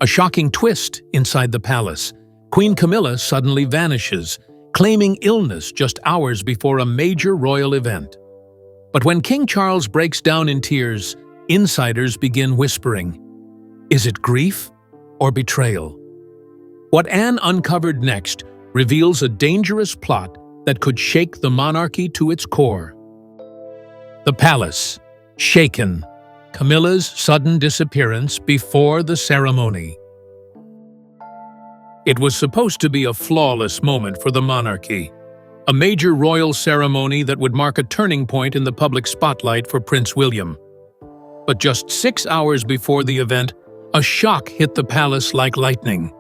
A shocking twist inside the palace. Queen Camilla suddenly vanishes, claiming illness just hours before a major royal event. But when King Charles breaks down in tears, insiders begin whispering. Is it grief or betrayal? What Anne uncovered next reveals a dangerous plot that could shake the monarchy to its core. The palace, shaken. Camilla's sudden disappearance before the ceremony. It was supposed to be a flawless moment for the monarchy, a major royal ceremony that would mark a turning point in the public spotlight for Prince William. But just 6 hours before the event, a shock hit the palace like lightning.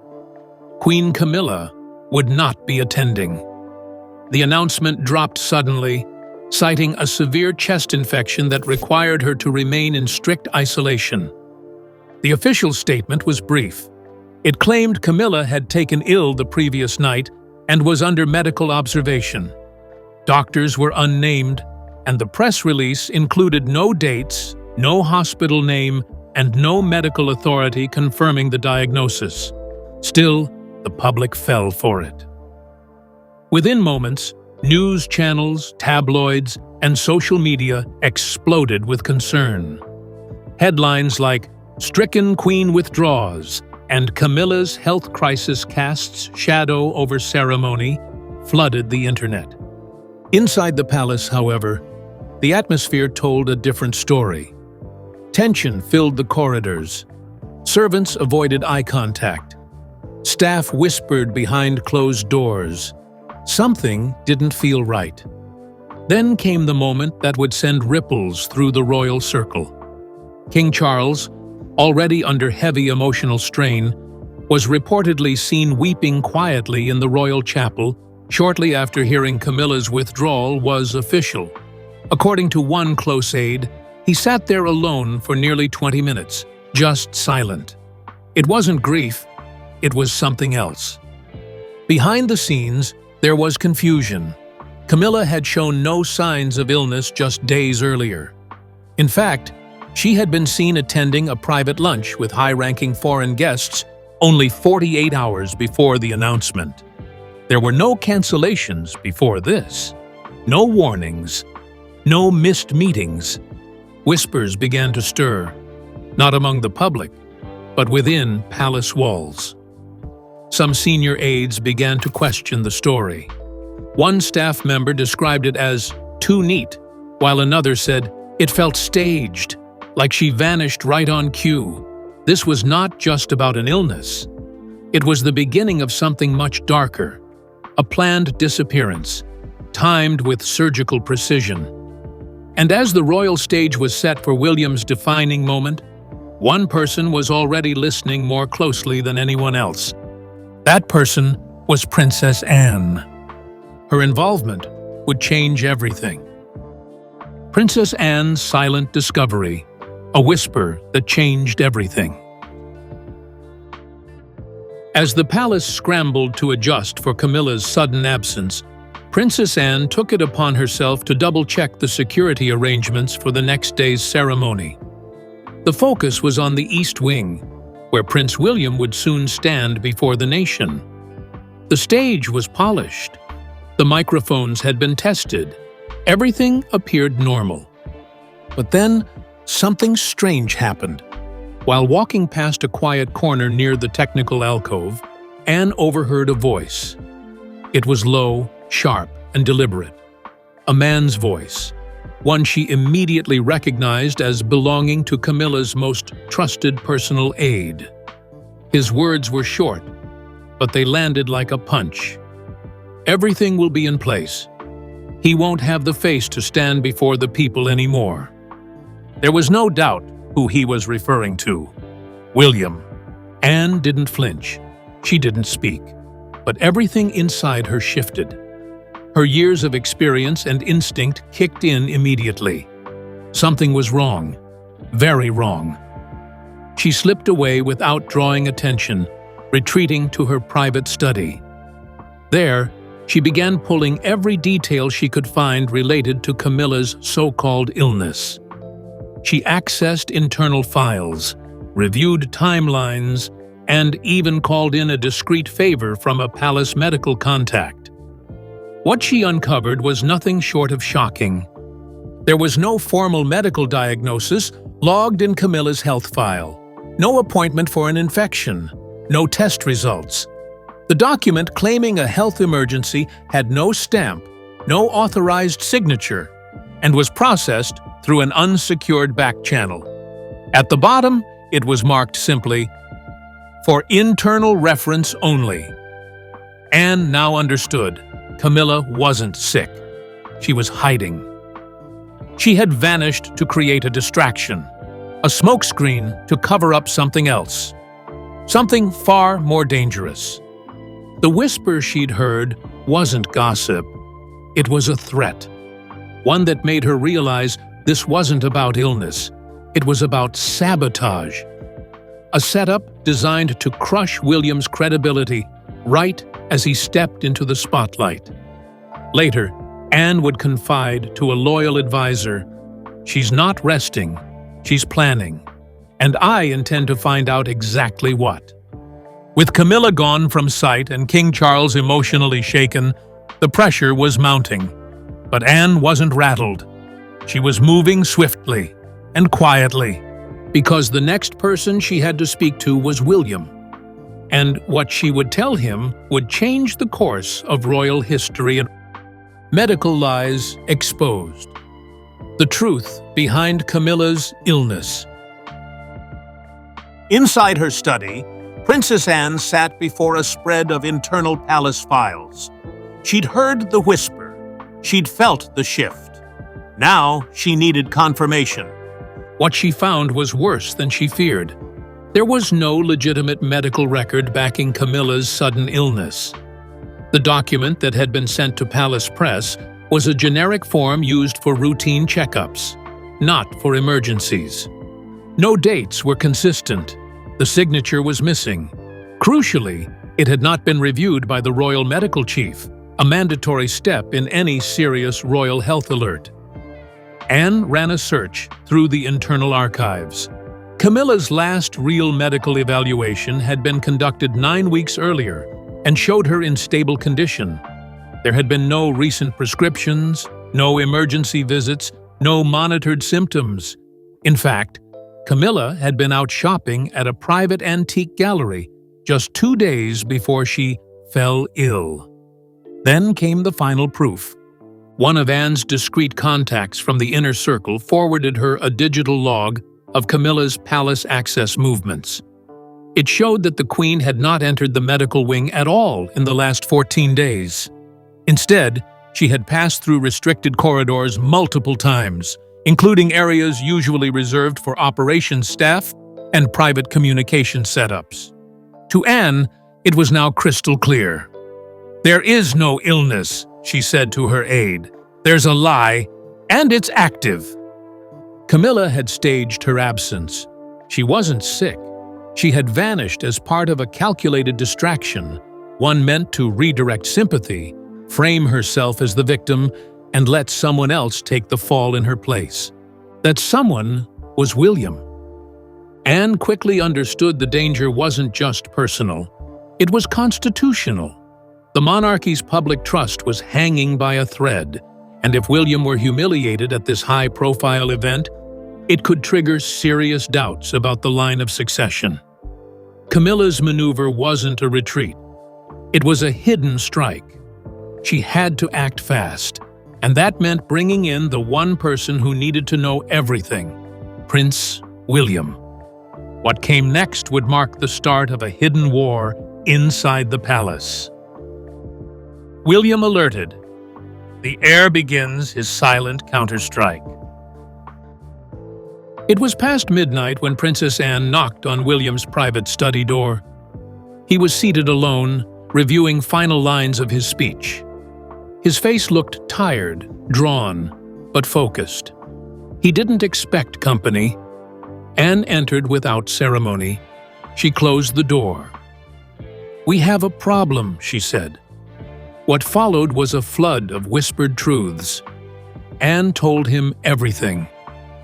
Queen Camilla would not be attending. The announcement dropped suddenly, citing a severe chest infection that required her to remain in strict isolation. The official statement was brief. It claimed Camilla had taken ill the previous night and was under medical observation. Doctors were unnamed, and the press release included no dates, no hospital name, and no medical authority confirming the diagnosis. Still, the public fell for it. Within moments, news channels, tabloids, and social media exploded with concern. Headlines like "Stricken Queen Withdraws" and "Camilla's Health Crisis Casts Shadow Over Ceremony" flooded the internet. Inside the palace, however, the atmosphere told a different story. Tension filled the corridors. Servants avoided eye contact. Staff whispered behind closed doors. Something didn't feel right. Then came the moment that would send ripples through the royal circle. King Charles, already under heavy emotional strain, was reportedly seen weeping quietly in the royal chapel shortly after hearing Camilla's withdrawal was official. According to one close aide, he sat there alone for nearly 20 minutes, just silent. It wasn't grief, it was something else. Behind the scenes, there was confusion. Camilla had shown no signs of illness just days earlier. In fact, she had been seen attending a private lunch with high-ranking foreign guests only 48 hours before the announcement. There were no cancellations before this, no warnings, no missed meetings. Whispers began to stir, not among the public, but within palace walls. Some senior aides began to question the story. One staff member described it as too neat, while another said it felt staged, like she vanished right on cue. This was not just about an illness. It was the beginning of something much darker, a planned disappearance, timed with surgical precision. And as the royal stage was set for William's defining moment, one person was already listening more closely than anyone else. That person was Princess Anne. Her involvement would change everything. Princess Anne's silent discovery, a whisper that changed everything. As the palace scrambled to adjust for Camilla's sudden absence, Princess Anne took it upon herself to double-check the security arrangements for the next day's ceremony. The focus was on the East Wing, where Prince William would soon stand before the nation. The stage was polished. The microphones had been tested. Everything appeared normal. But then, something strange happened. While walking past a quiet corner near the technical alcove, Anne overheard a voice. It was low, sharp, and deliberate. A man's voice, one she immediately recognized as belonging to Camilla's most trusted personal aide. His words were short, but they landed like a punch. Everything will be in place. He won't have the face to stand before the people anymore. There was no doubt who he was referring to. William. Anne didn't flinch. She didn't speak. But everything inside her shifted. Her years of experience and instinct kicked in immediately. Something was wrong. Very wrong. She slipped away without drawing attention, retreating to her private study. There, she began pulling every detail she could find related to Camilla's so-called illness. She accessed internal files, reviewed timelines, and even called in a discreet favor from a palace medical contact. What she uncovered was nothing short of shocking. There was no formal medical diagnosis logged in Camilla's health file, no appointment for an infection, no test results. The document claiming a health emergency had no stamp, no authorized signature, and was processed through an unsecured back channel. At the bottom, it was marked simply, "For internal reference only." Anne now understood. Camilla wasn't sick. She was hiding. She had vanished to create a distraction, a smokescreen to cover up something else, something far more dangerous. The whisper she'd heard wasn't gossip. It was a threat, one that made her realize this wasn't about illness. It was about sabotage, a setup designed to crush William's credibility right as he stepped into the spotlight. Later, Anne would confide to a loyal advisor, "She's not resting, she's planning, and I intend to find out exactly what." With Camilla gone from sight and King Charles emotionally shaken, the pressure was mounting. But Anne wasn't rattled. She was moving swiftly and quietly, because the next person she had to speak to was William. And what she would tell him would change the course of royal history. And medical lies exposed. The truth behind Camilla's illness. Inside her study, Princess Anne sat before a spread of internal palace files. She'd heard the whisper. She'd felt the shift. Now she needed confirmation. What she found was worse than she feared. There was no legitimate medical record backing Camilla's sudden illness. The document that had been sent to Palace Press was a generic form used for routine checkups, not for emergencies. No dates were consistent. The signature was missing. Crucially, it had not been reviewed by the royal medical chief, a mandatory step in any serious royal health alert. Anne ran a search through the internal archives. Camilla's last real medical evaluation had been conducted 9 weeks earlier and showed her in stable condition. There had been no recent prescriptions, no emergency visits, no monitored symptoms. In fact, Camilla had been out shopping at a private antique gallery just 2 days before she fell ill. Then came the final proof. One of Anne's discreet contacts from the inner circle forwarded her a digital log of Camilla's palace access movements. It showed that the Queen had not entered the medical wing at all in the last 14 days. Instead, she had passed through restricted corridors multiple times, including areas usually reserved for operations staff and private communication setups. To Anne, it was now crystal clear. "There is no illness," she said to her aide. "There's a lie, and it's active." Camilla had staged her absence. She wasn't sick. She had vanished as part of a calculated distraction, one meant to redirect sympathy, frame herself as the victim, and let someone else take the fall in her place. That someone was William. Anne quickly understood the danger wasn't just personal. It was constitutional. The monarchy's public trust was hanging by a thread, and if William were humiliated at this high-profile event, it could trigger serious doubts about the line of succession. Camilla's maneuver wasn't a retreat. It was a hidden strike. She had to act fast, and that meant bringing in the one person who needed to know everything, Prince William. What came next would mark the start of a hidden war inside the palace. William alerted. The heir begins his silent counterstrike. It was past midnight when Princess Anne knocked on William's private study door. He was seated alone, reviewing final lines of his speech. His face looked tired, drawn, but focused. He didn't expect company. Anne entered without ceremony. She closed the door. "We have a problem," she said. What followed was a flood of whispered truths. Anne told him everything.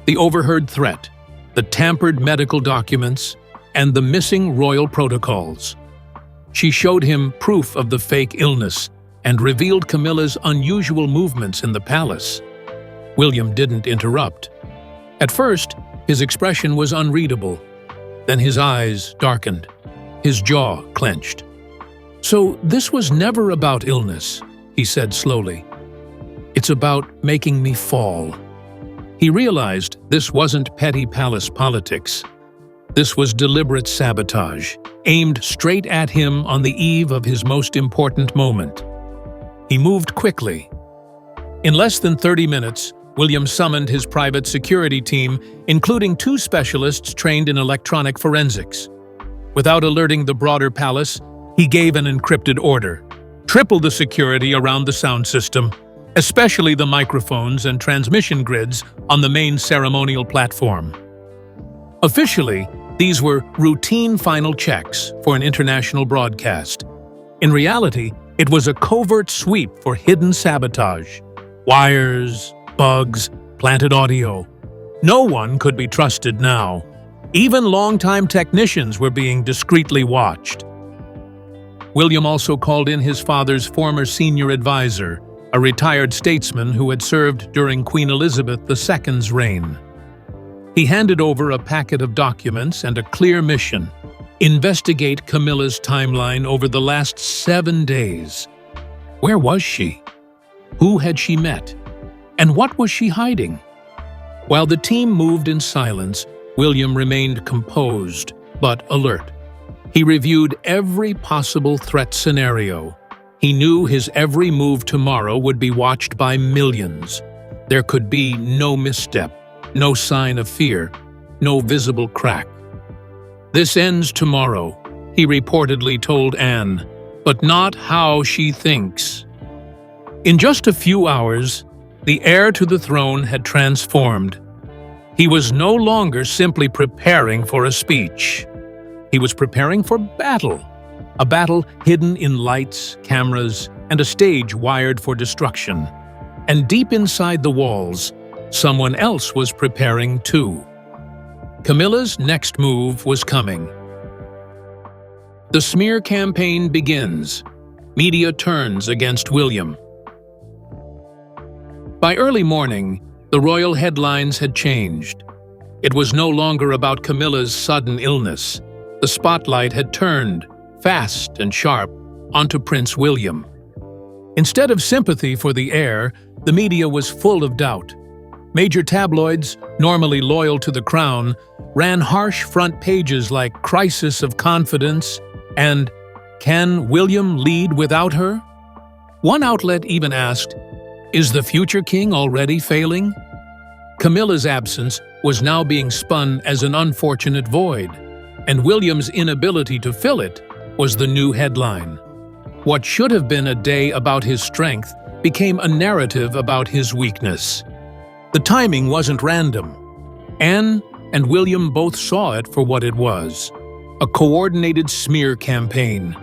The overheard threat, the tampered medical documents, and the missing royal protocols. She showed him proof of the fake illness and revealed Camilla's unusual movements in the palace. William didn't interrupt. At first, his expression was unreadable. Then his eyes darkened. His jaw clenched. "So this was never about illness," he said slowly. "It's about making me fall." He realized this wasn't petty palace politics. This was deliberate sabotage, aimed straight at him on the eve of his most important moment. He moved quickly. In less than 30 minutes, William summoned his private security team, including 2 specialists trained in electronic forensics. Without alerting the broader palace, he gave an encrypted order: triple the security around the sound system, especially the microphones and transmission grids on the main ceremonial platform. Officially, these were routine final checks for an international broadcast. In reality, it was a covert sweep for hidden sabotage. Wires, bugs, planted audio. No one could be trusted now. Even longtime technicians were being discreetly watched. William also called in his father's former senior advisor, a retired statesman who had served during Queen Elizabeth II's reign. He handed over a packet of documents and a clear mission: investigate Camilla's timeline over the last 7 days. Where was she? Who had she met? And what was she hiding? While the team moved in silence, William remained composed but alert. He reviewed every possible threat scenario. He knew his every move tomorrow would be watched by millions. There could be no misstep, no sign of fear, no visible crack. "This ends tomorrow," he reportedly told Anne, "but not how she thinks." In just a few hours, the heir to the throne had transformed. He was no longer simply preparing for a speech. He was preparing for battle, a battle hidden in lights, cameras, and a stage wired for destruction. And deep inside the walls, someone else was preparing too. Camilla's next move was coming. The smear campaign begins. Media turns against William. By early morning, the royal headlines had changed. It was no longer about Camilla's sudden illness. The spotlight had turned, fast and sharp, onto Prince William. Instead of sympathy for the heir, the media was full of doubt. Major tabloids, normally loyal to the crown, ran harsh front pages like "Crisis of Confidence" and "Can William lead without her?" One outlet even asked, "Is the future king already failing?" Camilla's absence was now being spun as an unfortunate void, and William's inability to fill it was the new headline. What should have been a day about his strength became a narrative about his weakness. The timing wasn't random. Anne and William both saw it for what it was: a coordinated smear campaign.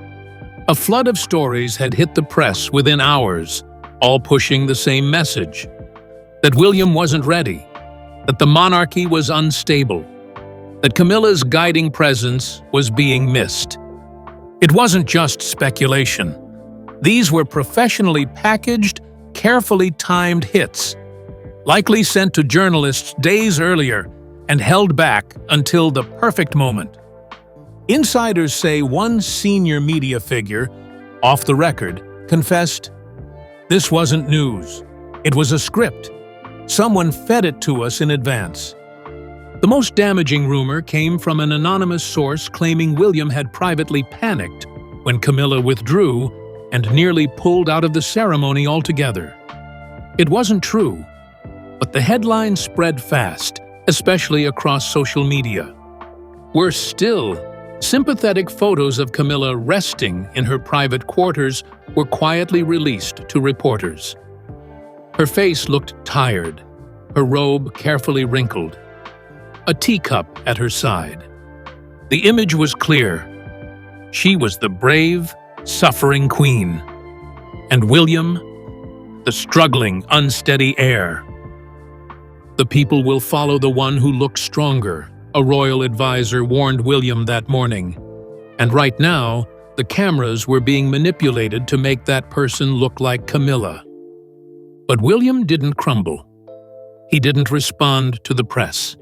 A flood of stories had hit the press within hours, all pushing the same message: that William wasn't ready, that the monarchy was unstable, that Camilla's guiding presence was being missed. It wasn't just speculation. These were professionally packaged, carefully timed hits, likely sent to journalists days earlier and held back until the perfect moment. Insiders say one senior media figure, off the record, confessed, "This wasn't news. It was a script. Someone fed it to us in advance." The most damaging rumor came from an anonymous source claiming William had privately panicked when Camilla withdrew and nearly pulled out of the ceremony altogether. It wasn't true, but the headline spread fast, especially across social media. Worse still, sympathetic photos of Camilla resting in her private quarters were quietly released to reporters. Her face looked tired, her robe carefully wrinkled, a teacup at her side. The image was clear. She was the brave, suffering queen, and William, the struggling, unsteady heir. The people will follow the one who looks stronger, a royal advisor warned William that morning. And right now, the cameras were being manipulated to make that person look like Camilla. But William didn't crumble. He didn't respond to the press.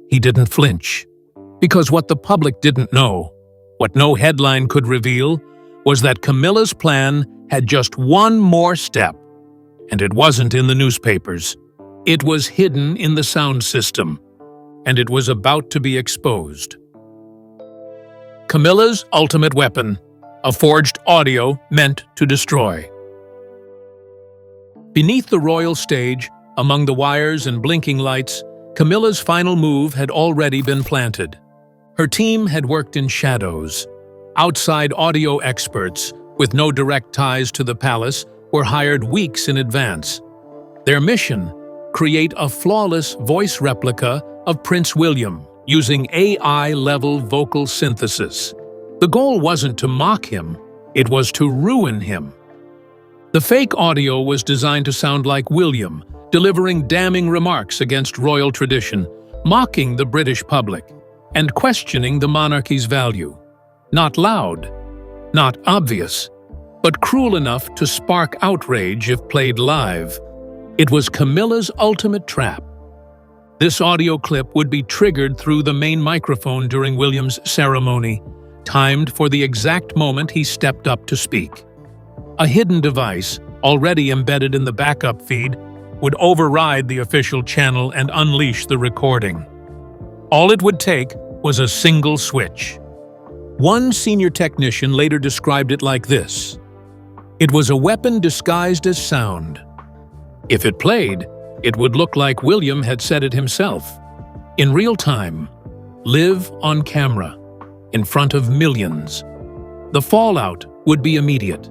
He didn't flinch. Because what the public didn't know, what no headline could reveal, was that Camilla's plan had just one more step. And it wasn't in the newspapers. It was hidden in the sound system. And it was about to be exposed. Camilla's ultimate weapon, a forged audio meant to destroy. Beneath the royal stage, among the wires and blinking lights, Camilla's final move had already been planted. Her team had worked in shadows. Outside audio experts, with no direct ties to the palace, were hired weeks in advance. Their mission: create a flawless voice replica of Prince William using AI-level vocal synthesis. The goal wasn't to mock him, it was to ruin him. The fake audio was designed to sound like William, delivering damning remarks against royal tradition, mocking the British public, and questioning the monarchy's value. Not loud, not obvious, but cruel enough to spark outrage if played live. It was Camilla's ultimate trap. This audio clip would be triggered through the main microphone during William's ceremony, timed for the exact moment he stepped up to speak. A hidden device, already embedded in the backup feed, would override the official channel and unleash the recording. All it would take was a single switch. One senior technician later described it like this: "It was a weapon disguised as sound. If it played, it would look like William had said it himself. In real time, live on camera, in front of millions. The fallout would be immediate.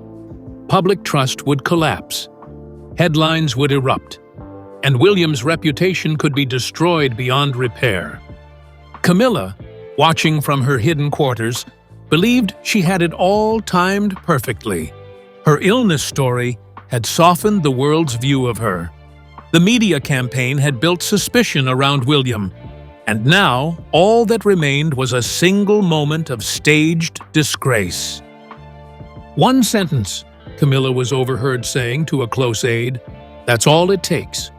Public trust would collapse. Headlines would erupt, and William's reputation could be destroyed beyond repair." Camilla, watching from her hidden quarters, believed she had it all timed perfectly. Her illness story had softened the world's view of her. The media campaign had built suspicion around William, and now all that remained was a single moment of staged disgrace. "One sentence," Camilla was overheard saying to a close aide. "That's all it takes.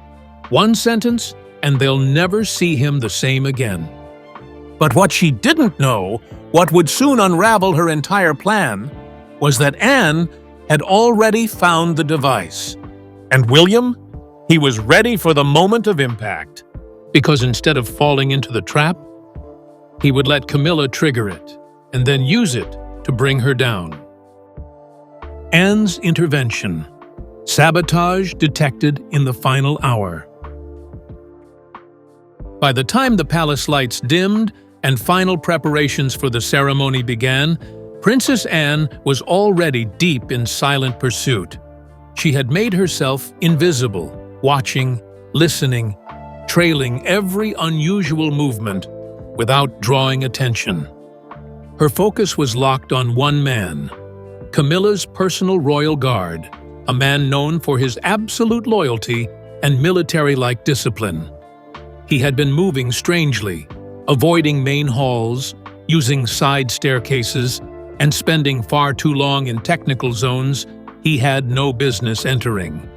One sentence, and they'll never see him the same again." But what she didn't know, what would soon unravel her entire plan, was that Anne had already found the device. And William? He was ready for the moment of impact. Because instead of falling into the trap, he would let Camilla trigger it, and then use it to bring her down. Anne's intervention. Sabotage detected in the final hour. By the time the palace lights dimmed and final preparations for the ceremony began, Princess Anne was already deep in silent pursuit. She had made herself invisible, watching, listening, trailing every unusual movement without drawing attention. Her focus was locked on one man, Camilla's personal royal guard, a man known for his absolute loyalty and military-like discipline. He had been moving strangely, avoiding main halls, using side staircases, and spending far too long in technical zones he had no business entering.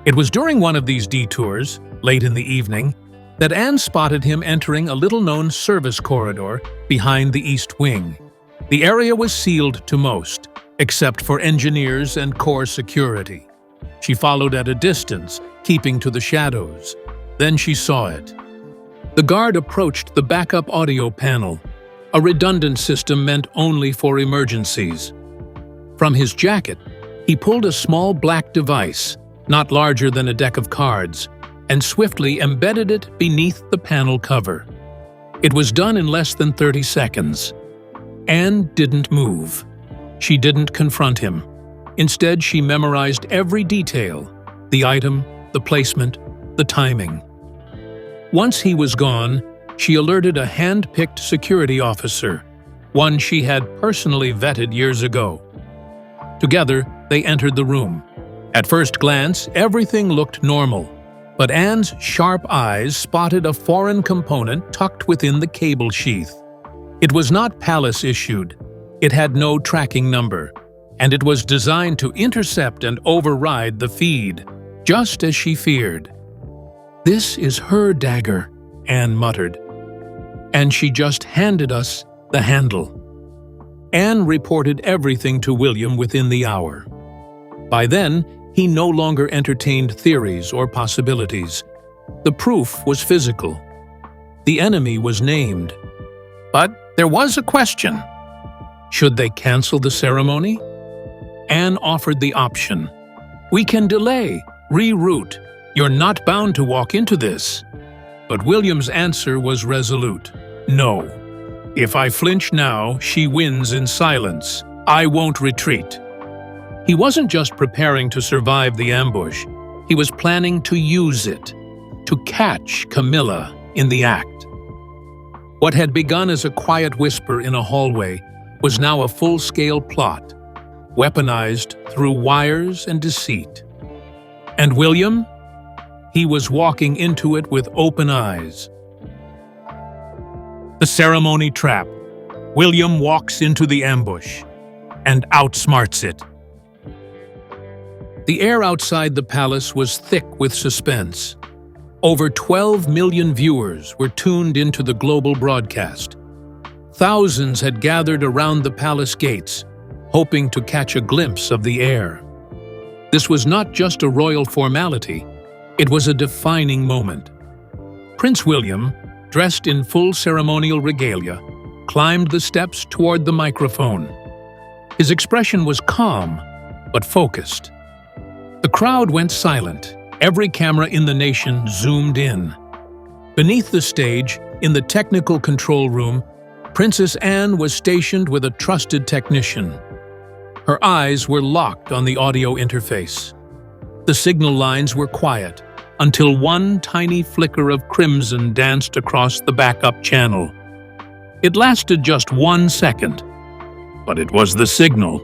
It was during one of these detours, late in the evening, that Anne spotted him entering a little-known service corridor behind the East Wing. The area was sealed to most, except for engineers and core security. She followed at a distance, keeping to the shadows. Then she saw it. The guard approached the backup audio panel, a redundant system meant only for emergencies. From his jacket, he pulled a small black device, not larger than a deck of cards, and swiftly embedded it beneath the panel cover. It was done in less than 30 seconds. Anne didn't move. She didn't confront him. Instead, she memorized every detail: the item, the placement, the timing. Once he was gone, she alerted a hand-picked security officer, one she had personally vetted years ago. Together, they entered the room. At first glance, everything looked normal, But Anne's sharp eyes spotted a foreign component tucked within the cable sheath. It was not palace-issued. It had no tracking number, and it was designed to intercept and override the feed, just as she feared. "This is her dagger," Anne muttered, and she just handed us the handle. Anne reported everything to William within the hour. By then, he no longer entertained theories or possibilities. The proof was physical. The enemy was named. But there was a question. Should they cancel the ceremony? Anne offered the option. "We can delay, reroute. You're not bound to walk into this." But William's answer was resolute. "No. If I flinch now, she wins in silence. I won't retreat." He wasn't just preparing to survive the ambush. He was planning to use it, to catch Camilla in the act. What had begun as a quiet whisper in a hallway was now a full-scale plot, weaponized through wires and deceit. And William? He was walking into it with open eyes. The ceremony trap. William walks into the ambush and outsmarts it. The air outside the palace was thick with suspense. Over 12 million viewers were tuned into the global broadcast. Thousands had gathered around the palace gates, hoping to catch a glimpse of the heir. This was not just a royal formality, it was a defining moment. Prince William, dressed in full ceremonial regalia, climbed the steps toward the microphone. His expression was calm, but focused. The crowd went silent. Every camera in the nation zoomed in. Beneath the stage, in the technical control room, Princess Anne was stationed with a trusted technician. Her eyes were locked on the audio interface. The signal lines were quiet, until one tiny flicker of crimson danced across the backup channel. It lasted just 1 second, but it was the signal.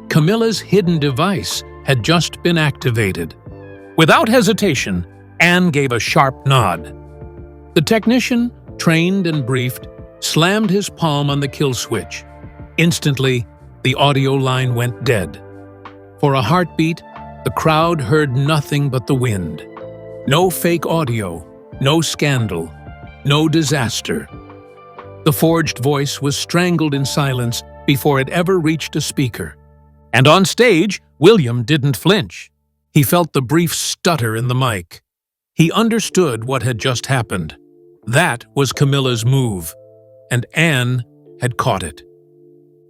Camilla's hidden device had just been activated. Without hesitation, Anne gave a sharp nod. The technician, trained and briefed, slammed his palm on the kill switch. Instantly, the audio line went dead. For a heartbeat, the crowd heard nothing but the wind. No fake audio, no scandal, no disaster. The forged voice was strangled in silence before it ever reached a speaker. And on stage, William didn't flinch. He felt the brief stutter in the mic. He understood what had just happened. That was Camilla's move, and Anne had caught it.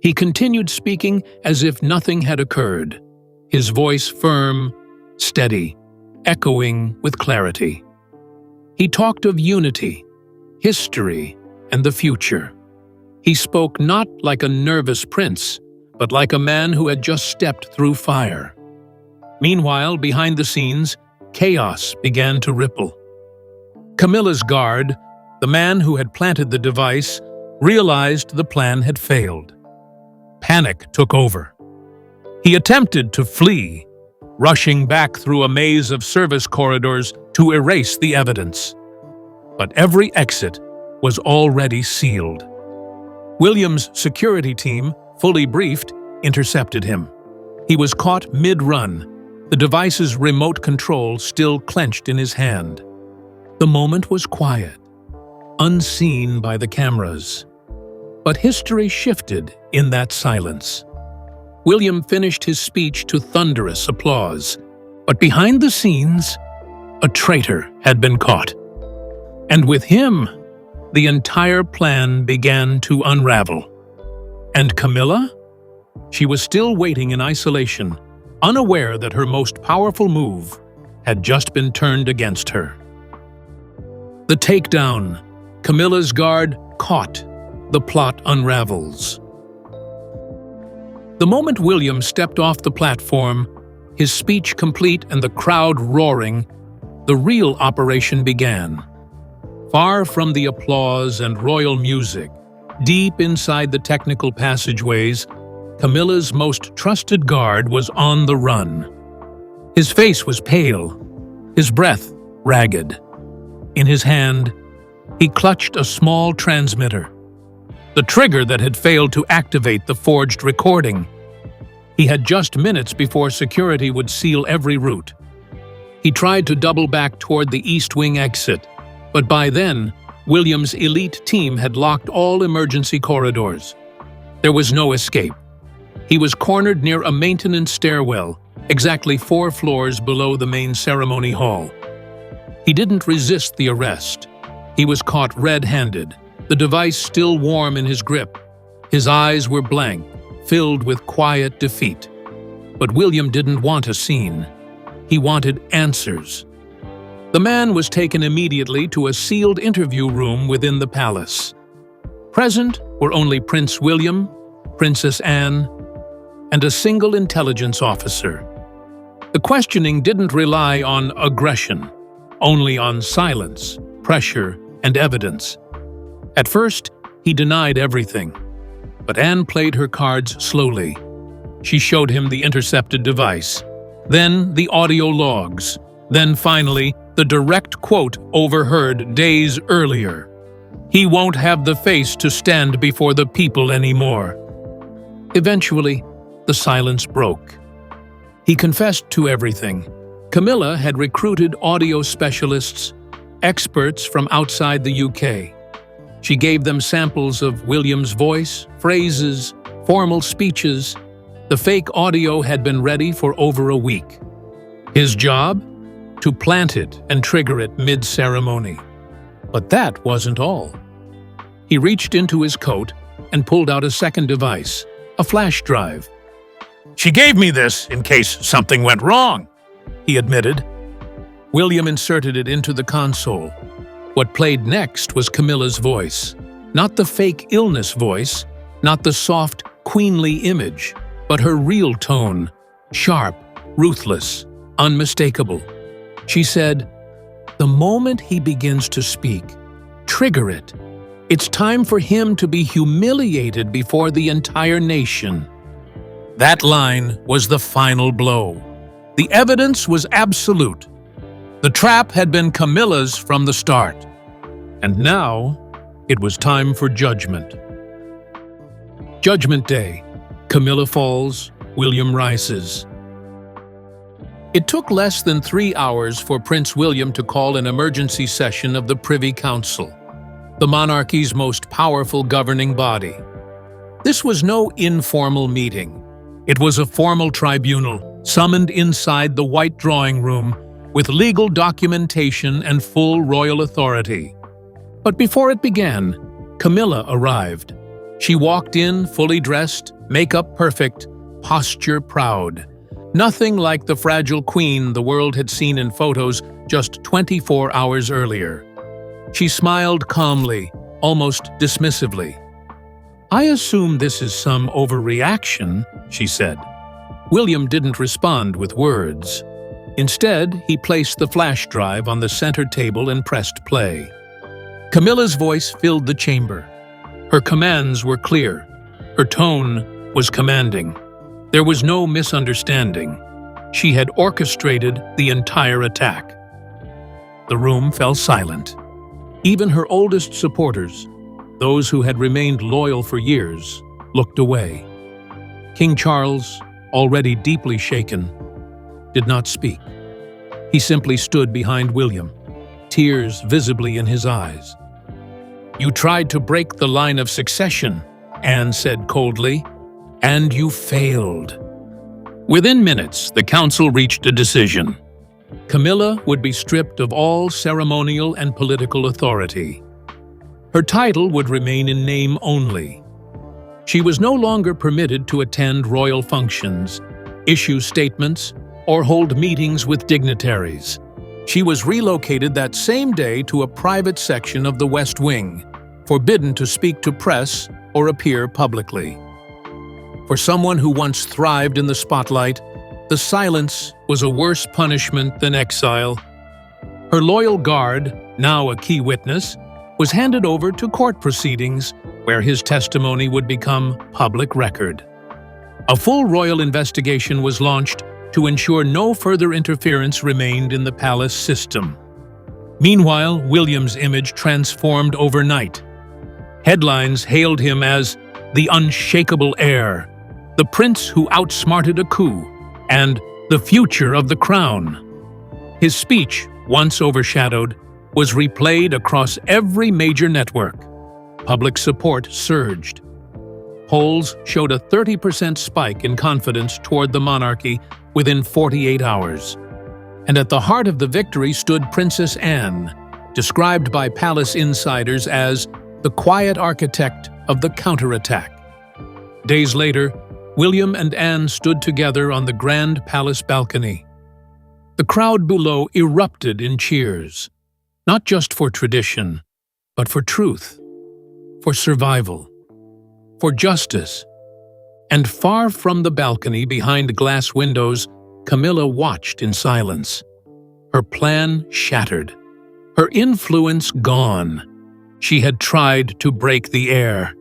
He continued speaking as if nothing had occurred, his voice firm, steady, echoing with clarity. He talked of unity, history, and the future. He spoke not like a nervous prince, but like a man who had just stepped through fire. Meanwhile, behind the scenes, chaos began to ripple. Camilla's guard, the man who had planted the device, realized the plan had failed. Panic took over. He attempted to flee, rushing back through a maze of service corridors to erase the evidence. But every exit was already sealed. William's security team, fully briefed, intercepted him. He was caught mid-run, the device's remote control still clenched in his hand. The moment was quiet, unseen by the cameras. But history shifted in that silence. William finished his speech to thunderous applause, but behind the scenes, a traitor had been caught. And with him, the entire plan began to unravel. And Camilla? She was still waiting in isolation, unaware that her most powerful move had just been turned against her. The takedown. Camilla's guard caught. The plot unravels. The moment William stepped off the platform, his speech complete and the crowd roaring, the real operation began. Far from the applause and royal music, deep inside the technical passageways, Camilla's most trusted guard was on the run. His face was pale, his breath ragged. In his hand, he clutched a small transmitter, the trigger that had failed to activate the forged recording. He had just minutes before security would seal every route. He tried to double back toward the East Wing exit, but by then, William's elite team had locked all emergency corridors. There was no escape. He was cornered near a maintenance stairwell, exactly 4 floors below the main ceremony hall. He didn't resist the arrest. He was caught red-handed, the device still warm in his grip. His eyes were blank, filled with quiet defeat. But William didn't want a scene. He wanted answers. The man was taken immediately to a sealed interview room within the palace. Present were only Prince William, Princess Anne, and a single intelligence officer. The questioning didn't rely on aggression, only on silence, pressure, and evidence. At first, he denied everything, but Anne played her cards slowly. She showed him the intercepted device, then the audio logs, then finally the direct quote overheard days earlier. "He won't have the face to stand before the people anymore." Eventually, the silence broke. He confessed to everything. Camilla had recruited audio specialists, experts from outside the UK. She gave them samples of William's voice, phrases, formal speeches. The fake audio had been ready for over a week. His job? To plant it and trigger it mid-ceremony. But that wasn't all. He reached into his coat and pulled out a second device, a flash drive. "She gave me this in case something went wrong," he admitted. William inserted it into the console. What played next was Camilla's voice. Not the fake illness voice, not the soft, queenly image, but her real tone, sharp, ruthless, unmistakable. She said, "The moment he begins to speak, trigger it. It's time for him to be humiliated before the entire nation." That line was the final blow. The evidence was absolute. The trap had been Camilla's from the start. And now, it was time for judgment. Judgment Day. Camilla falls, William rises. It took less than 3 hours for Prince William to call an emergency session of the Privy Council, the monarchy's most powerful governing body. This was no informal meeting. It was a formal tribunal, summoned inside the White Drawing Room, with legal documentation and full royal authority. But before it began, Camilla arrived. She walked in fully dressed, makeup perfect, posture proud. Nothing like the fragile queen the world had seen in photos just 24 hours earlier. She smiled calmly, almost dismissively. "I assume this is some overreaction," she said. William didn't respond with words. Instead, he placed the flash drive on the center table and pressed play. Camilla's voice filled the chamber. Her commands were clear. Her tone was commanding. There was no misunderstanding. She had orchestrated the entire attack. The room fell silent. Even her oldest supporters, those who had remained loyal for years, looked away. King Charles, already deeply shaken, did not speak. He simply stood behind William, tears visibly in his eyes. "You tried to break the line of succession," Anne said coldly, "and you failed." Within minutes, the council reached a decision. Camilla would be stripped of all ceremonial and political authority. Her title would remain in name only. She was no longer permitted to attend royal functions, issue statements, or hold meetings with dignitaries. She was relocated that same day to a private section of the West Wing, forbidden to speak to press or appear publicly. For someone who once thrived in the spotlight, the silence was a worse punishment than exile. Her loyal guard, now a key witness, was handed over to court proceedings where his testimony would become public record. A full royal investigation was launched to ensure no further interference remained in the palace system. Meanwhile, William's image transformed overnight. Headlines hailed him as the unshakable heir, the prince who outsmarted a coup, and the future of the crown. His speech, once overshadowed, was replayed across every major network. Public support surged. Polls showed a 30% spike in confidence toward the monarchy within 48 hours. And at the heart of the victory stood Princess Anne, described by palace insiders as the quiet architect of the counterattack. Days later, William and Anne stood together on the grand palace balcony. The crowd below erupted in cheers, not just for tradition, but for truth, for survival, for justice. And far from the balcony, behind glass windows, Camilla watched in silence. Her plan shattered, her influence gone. She had tried to break the air,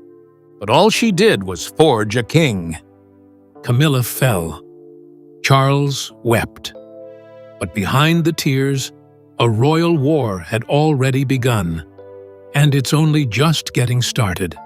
but all she did was forge a king. Camilla fell. Charles wept. But behind the tears, a royal war had already begun, and it's only just getting started.